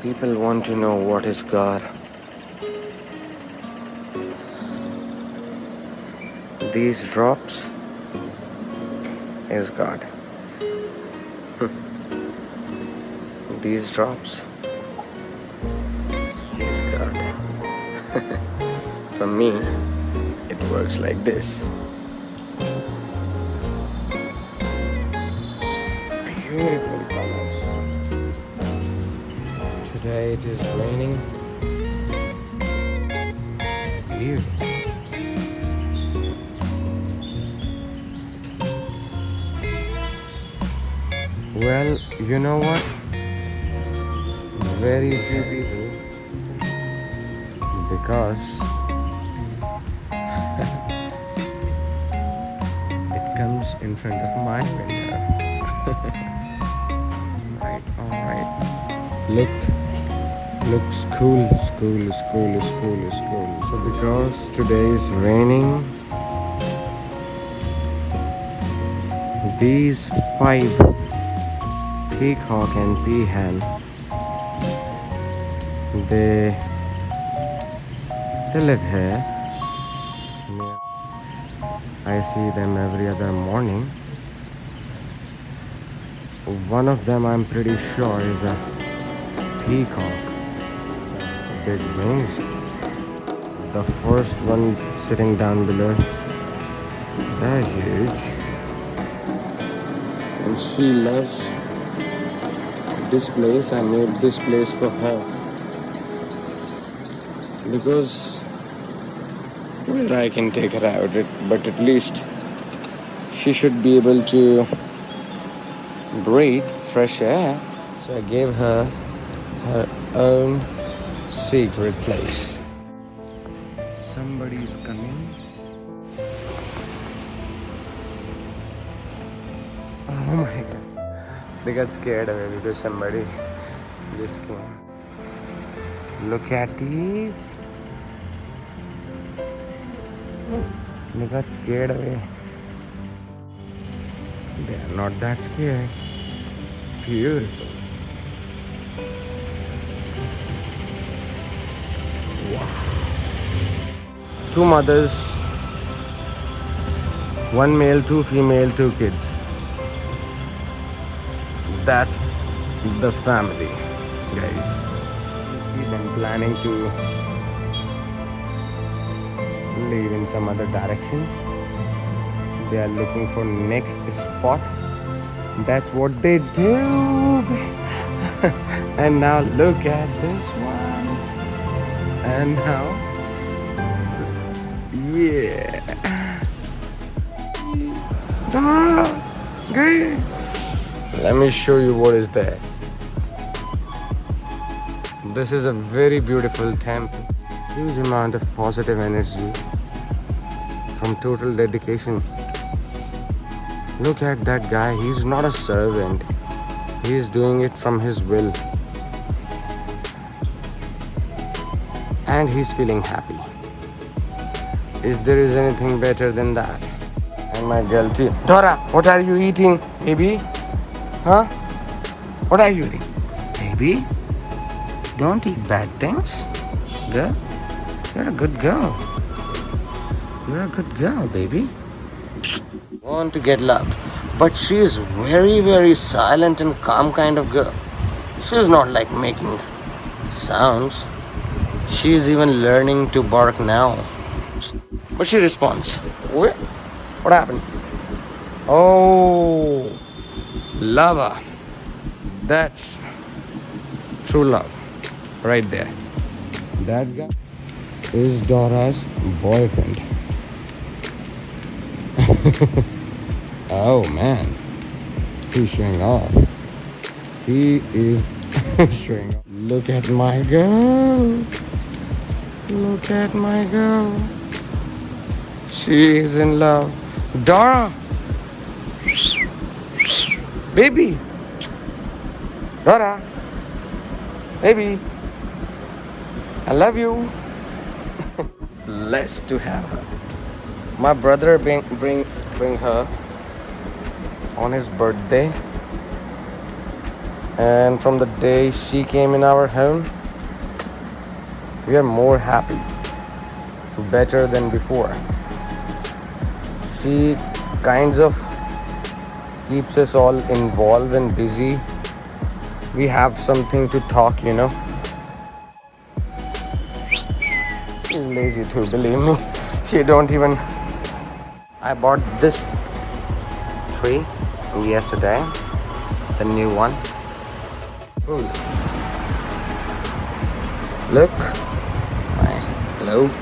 People want to know what is God. These drops is God. These drops is God. For me, it works like this. Beautiful colors. Today it is raining. Beautiful. Well, you know what? Very few people, because it comes in front of my window. Right, alright. Look, school. So because today is raining, these 5 peacock and peahen, they live here. I see them every other morning. One of them, I'm pretty sure, is a peacock. Big wings. The first one sitting down below, they're huge. And she loves this place. I made this place for her because, well, I can take her out, but at least she should be able to breathe fresh air. So I gave her her own secret place. Somebody's coming. Oh my god. They got scared away because somebody just came. Look at these. They got scared away. They are not that scared. Beautiful. Wow. 2 mothers, 1 male, 2 female, 2 kids. That's the family, guys. You see them planning to leave in some other direction. They are looking for next spot. That's what they do. And now look at this one. And now, yeah. Let me show you what is there. This is a very beautiful temple. Huge amount of positive energy from total dedication. Look at that guy. He's not a servant. He's doing it from his will. And he's feeling happy. Is there anything better than that? And my girl too. Dora, what are you eating, baby? Huh? What are you eating? Baby? Don't eat bad things. Girl? You're a good girl. You're a good girl, baby. Want to get loved. But she's very, very silent and calm kind of girl. She's not like making sounds. She's even learning to bark now. But she responds. What happened? Oh, lava. That's true love. Right there. That guy is Dora's boyfriend. Oh man. He's showing off. He is showing off. Look at my girl. Look at my girl. She is in love. Dora! Baby! Dora! Baby! I love you. Blessed to have her. My brother bring her on his birthday. And from the day she came in our home, we are more happy, better than before. She kinds of keeps us all involved and busy. We have something to talk, you know. She's lazy too, believe me. She don't even... I bought this tree yesterday, the new one. Ooh. Look, my globe.